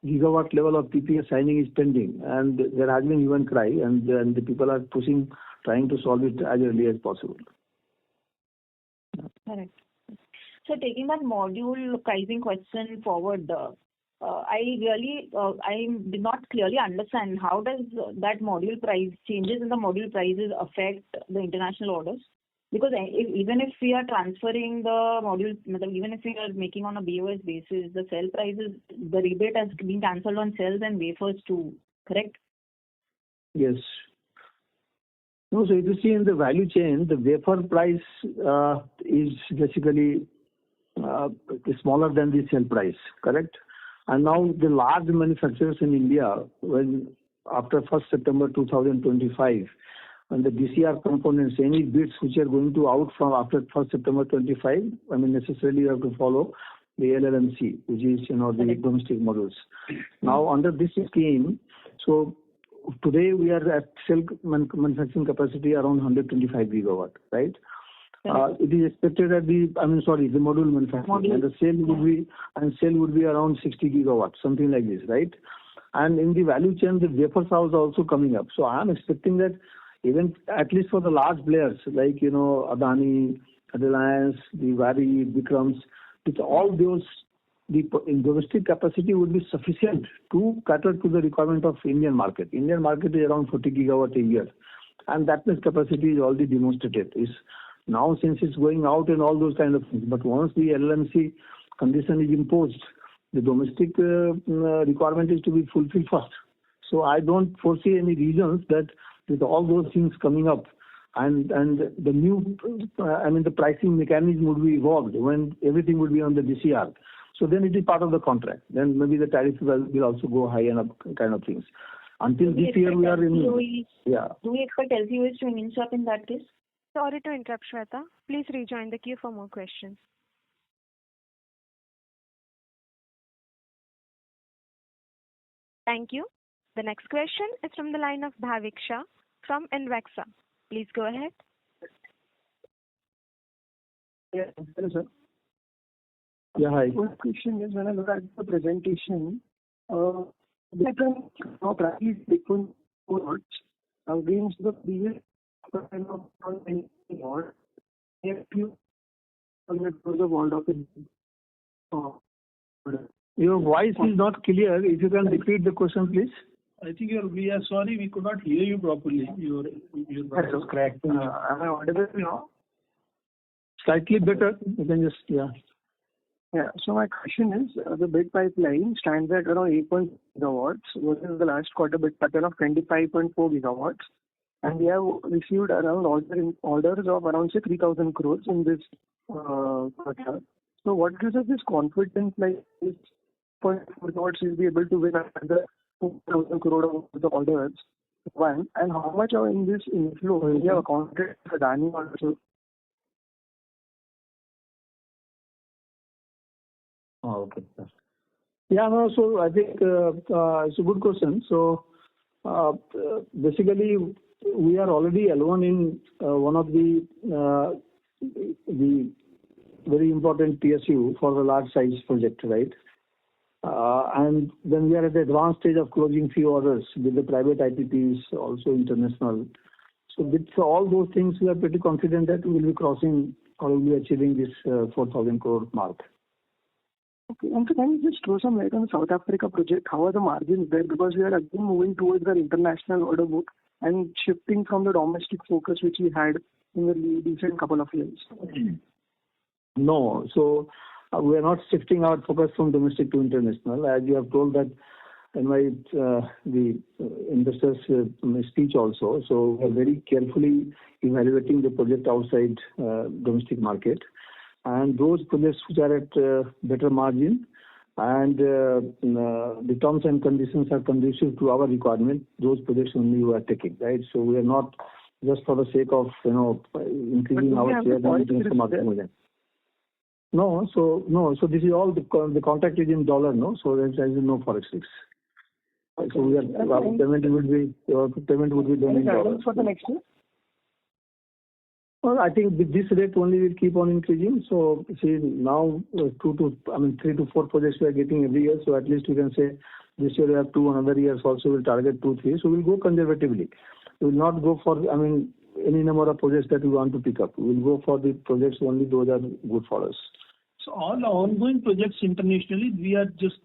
gigawatt level of PPA signing is pending, and there has been even cry, and the people are pushing, trying to solve it as early as possible. Correct. So taking that module pricing question forward, I did not clearly understand how does that module price, changes in the module prices affect the international orders? Because even if we are transferring the module, even if we are making on a BOS basis, the cell prices, the rebate has been cancelled on cells and wafers too, correct? Yes. No, so if you see in the value chain, the wafer price is basically smaller than the cell price, correct? And now the large manufacturers in India, when after 1st September 2025, and the DCR components, any bids which are going to out from after 1st September 25, necessarily you have to follow the LLMC, which is, the domestic models. Now, under this scheme, so today we are at cell manufacturing capacity around 125 gigawatt, right? It is expected at the module manufacturing, and the cell would be around 60 gigawatts, something like this, right? And in the value chain, the wafer cells are also coming up. So I am expecting that even at least for the large players like Adani, Reliance, the Vari, Vikrams, with all those, the domestic capacity would be sufficient to cater to the requirement of Indian market. Indian market is around 40 gigawatt a year, and that much capacity is already demonstrated. Is now since it's going out and all those kind of things. But once the LLMC condition is imposed, the domestic requirement is to be fulfilled first. So I don't foresee any reasons that with all those things coming up and the new, the pricing mechanism would be evolved when everything would be on the DCR. So then it is part of the contract. Then maybe the tariff will also go high and up kind of things. Until this year we are in. Do we expect LCOs to inch up in that case? Sorry to interrupt, Shweta. Please rejoin the queue for more questions. Thank you. The next question is from the line of Bhavik Shah from Invexa. Please go ahead. Yeah, hello, sir. Yeah, hi. One question is, when I look at the presentation, practically different words against the previous Your voice is not clear. If you can repeat the question, please. I think we are sorry, we could not hear you properly. Your That is correct. Am I audible now? Slightly better. You can just, Yeah. So my question is, the bid pipeline stands at around 8.0 gigawatts versus the last quarter bid pipeline of 25.4 gigawatts. And we have received around orders of around 3,000 crores in this quarter. So what gives us this confidence like this 0.4 gigawatts will be able to win another 4,000 crore of the orders? One, and how much are in this inflow we have accounted for Adani also? Okay. Yeah, no, so I think it's a good question. So basically, we are already alone in one of the very important PSU for the large size project, right? And then we are at the advanced stage of closing few orders with the private IPPs, also international. So with all those things, we are pretty confident that we will be crossing or will be achieving this 4,000 crore mark. Okay. And so can you just throw some light on the South Africa project? How are the margins there? Because we are again moving towards the international order book and shifting from the domestic focus which we had in the recent couple of years. No. So we are not shifting our focus from domestic to international. As you have told that in my the investors speech also. So we are very carefully evaluating the project outside domestic market. And those projects which are at better margin and the terms and conditions are conducive to our requirement, those projects only we are taking, right? So we are not just for the sake of, increasing our share in the international market. No, so this is all the contract is in dollar, no? So there is no forex risk. So we are, payment would be done in dollars. For the next year? Well, I think with this rate only will keep on increasing. So see now 3 to 4 projects we are getting every year. So at least you can say this year we have 2, another years also we'll target 2, 3. So we'll go conservatively. We will not go for any number of projects that we want to pick up. We will go for the projects only those are good for us. So all the ongoing projects internationally, we are just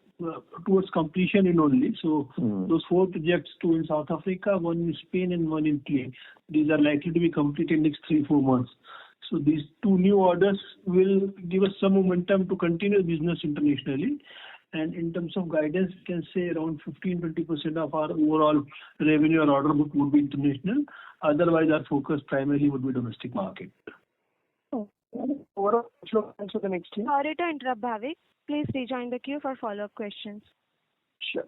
towards completion in only. So those 4 projects, 2 in South Africa, 1 in Spain and 1 in Italy. These are likely to be completed in next 3-4 months. So these 2 new orders will give us some momentum to continue business internationally. And in terms of guidance, we can say around 15-20% of our overall revenue or order book would be international. Otherwise, our focus primarily would be domestic market. Overall, for the next year? Sorry to interrupt, Bhavik. Please rejoin the queue for follow-up questions. Sure.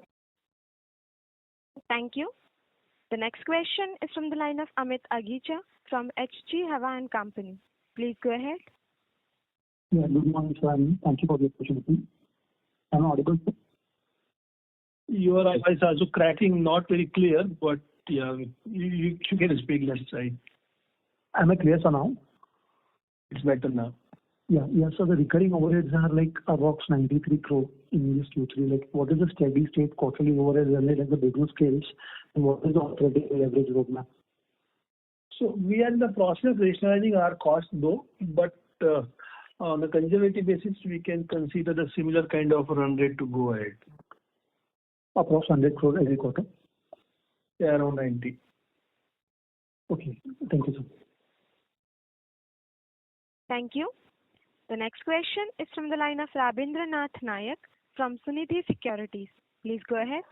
Thank you. The next question is from the line of Amit Agicha from HG Hava and Company. Please go ahead. Yeah, good morning, sir. Thank you for the opportunity. Am I audible? Your voice is also cracking, not very clear, but yeah, you can speak left side. Am I clear, sir, now? It's better now. Yeah. So the recurring overheads are like approx 93 crore in this Q3. Like, what is the steady state quarterly overhead run rate as the business scales, and what is the operating leverage roadmap? So we are in the process of rationalizing our cost though, but on a conservative basis, we can consider the similar kind of run rate to go ahead. Approx 100 crore every quarter? Yeah, around 90. Okay. Thank you, sir. Thank you. The next question is from the line of Rabindranath Nayak from Sunidhi Securities. Please go ahead.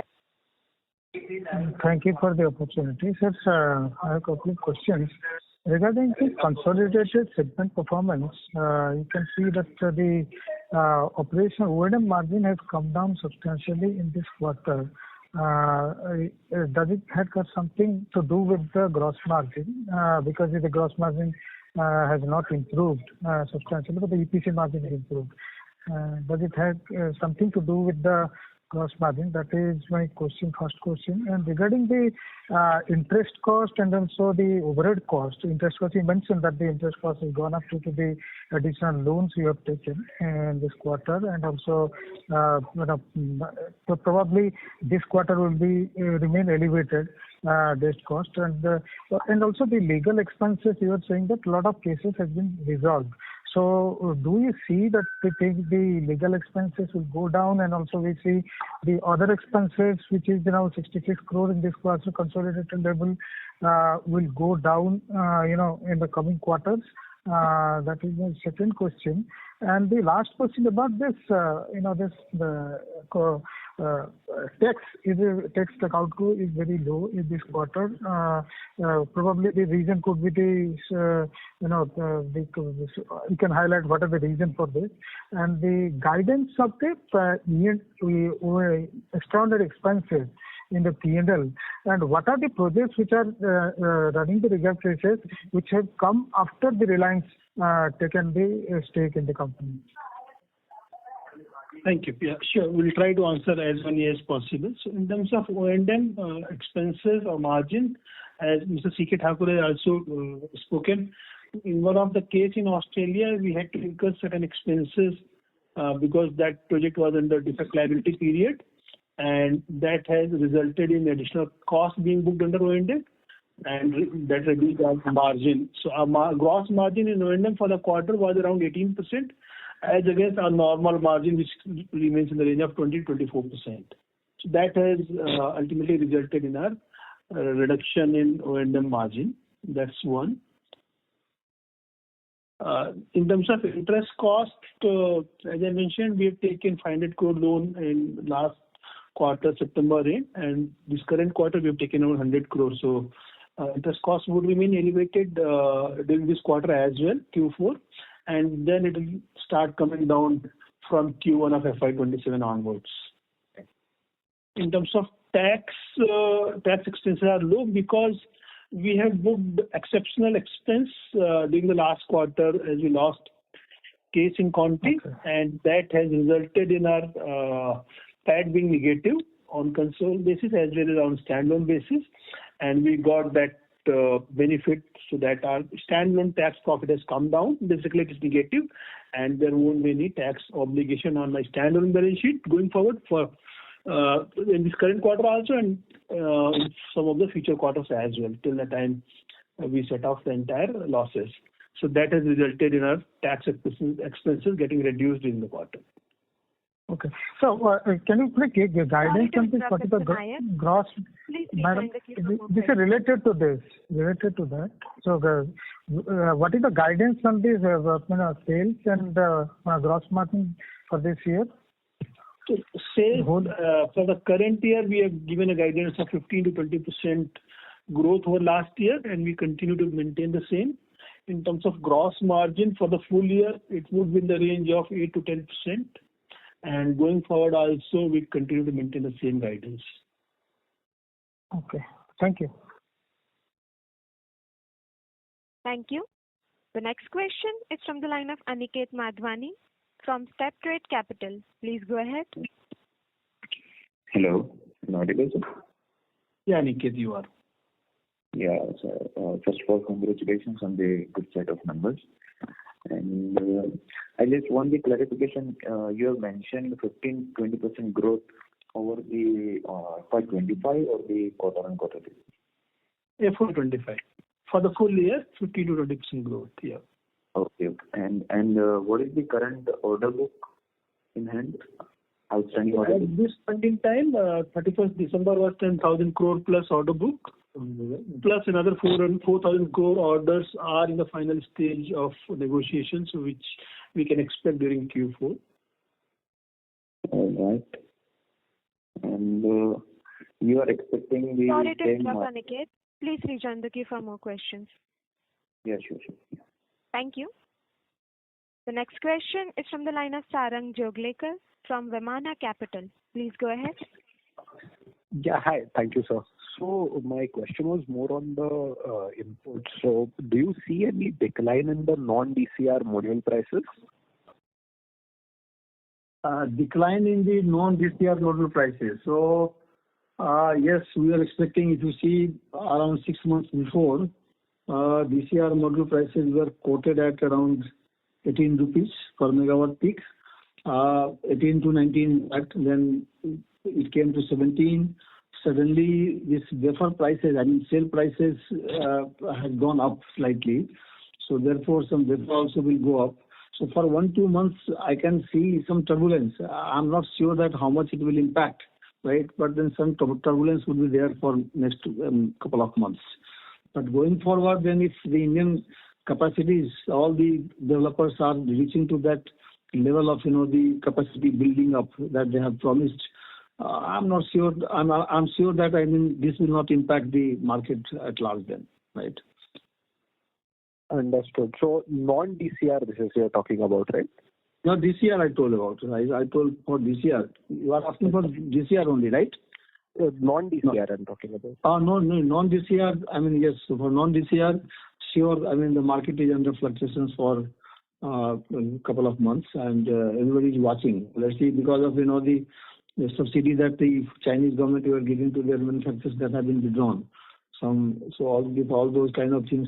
Thank you for the opportunity. Sir, I have a couple of questions. Regarding the consolidated segment performance, you can see that the operational O&M margin has come down substantially in this quarter. Does it have got something to do with the gross margin? Because the gross margin has not improved substantially, but the EPC margin has improved. Does it have something to do with the gross margin? That is my first question. And regarding the interest cost and also the overhead cost, interest cost, you mentioned that the interest cost has gone up due to the additional loans you have taken in this quarter, and also so probably this quarter will be remain elevated this cost, and also the legal expenses. You are saying that a lot of cases have been resolved. So do you see that the legal expenses will go down, and also we see the other expenses, which is now 66 crore in this quarter consolidated level, will go down, in the coming quarters? That is my second question. And the last question about this, tax outgo is very low in this quarter. Probably the reason could be you can highlight what are the reason for this, and the guidance of the extraordinary expenses in the P&L? And what are the projects which are running the regas phases which have come after the Reliance taken the stake in the company? Thank you. Yeah, sure. We'll try to answer as many as possible. So in terms of O&M expenses or margin, as Mr. C.K. Thakur has also spoken, in one of the case in Australia, we had to incur certain expenses because that project was under defect liability period, and that has resulted in additional cost being booked under O&M, and that reduced our margin. So our gross margin in O&M for the quarter was around 18%, as against our normal margin, which remains in the range of 20-24%. So that has ultimately resulted in a reduction in O&M margin. That's one. In terms of interest cost, as I mentioned, we have taken 500 crore loan in last quarter, September end, and this current quarter we have taken over 100 crore. So interest cost would remain elevated during this quarter as well, Q4, and then it will start coming down from Q1 of FY27 onwards. In terms of tax expenses are low because we have booked exceptional expense during the last quarter as we lost case in county, and that has resulted in our PAT being negative on consolidated basis as well as on standalone basis, and we got that benefit so that our standalone tax profit has come down. Basically, it is negative, and there won't be any tax obligation on my standalone balance sheet going forward for in this current quarter also, and in some of the future quarters as well, till the time we set off the entire losses. So that has resulted in our tax expenses getting reduced in the quarter. Okay. So, can you please give the guidance on this particular gross? Madam, this is related to this, related to that. So, what is the guidance on this sales and gross margin for this year? So sales for the current year, we have given a guidance of 15 to 20% growth over last year, and we continue to maintain the same. In terms of gross margin for the full year, it would be in the range of 8 to 10%. And going forward also, we continue to maintain the same guidance. Okay. Thank you. Thank you. The next question is from the line of Aniket Madhwani from Step Trade Capital. Please go ahead. Hello. Am I audible, sir? Yeah, Aniket, you are. Yeah, so first of all, congratulations on the good set of numbers. And I just want the clarification. You have mentioned 15-20% growth over the FY25 or the quarter-on-quarter? FY25. For the full year, 15 to 20% growth. Yeah. Okay. And what is the current order book in hand? Outstanding order book? At this point in time, 31st December was 10,000 crore plus order book. Plus another 4,000 crore orders are in the final stage of negotiations, which we can expect during Q4. All right. And you are expecting the... Sorry to interrupt, Aniket. Please rejoin the queue for more questions. Yeah, sure. Thank you. The next question is from the line of Sarang Joglekar from Vemana Capital. Please go ahead. Yeah, hi. Thank you, sir. So my question was more on the inputs. So do you see any decline in the non-DCR module prices? Decline in the non-DCR module prices. So, yes, we are expecting, if you see around 6 months before, DCR module prices were quoted at around 18 rupees per megawatt peak, 18 to 19, then it came to 17. Suddenly, this wafer prices, sale prices have gone up slightly. So therefore, some wafer also will go up. So for 1-2 months, I can see some turbulence. I'm not sure that how much it will impact, right? But then some turbulence will be there for next couple of months. But going forward, then if the Indian capacities, all the developers are reaching to that level of, the capacity building up that they have promised, I'm not sure. I'm sure that this will not impact the market at large then, right? Understood. So non-DCR, this is you're talking about, right? No, DCR I told about. I told for DCR. You are asking for DCR only, right? Non-DCR I'm talking about. No, non-DCR, I mean, yes, so for non-DCR, sure, I mean, the market is under fluctuations for a couple of months, and everybody is watching. Let's see, because of, the subsidy that the Chinese government were giving to their manufacturers that have been withdrawn. So all those kind of things,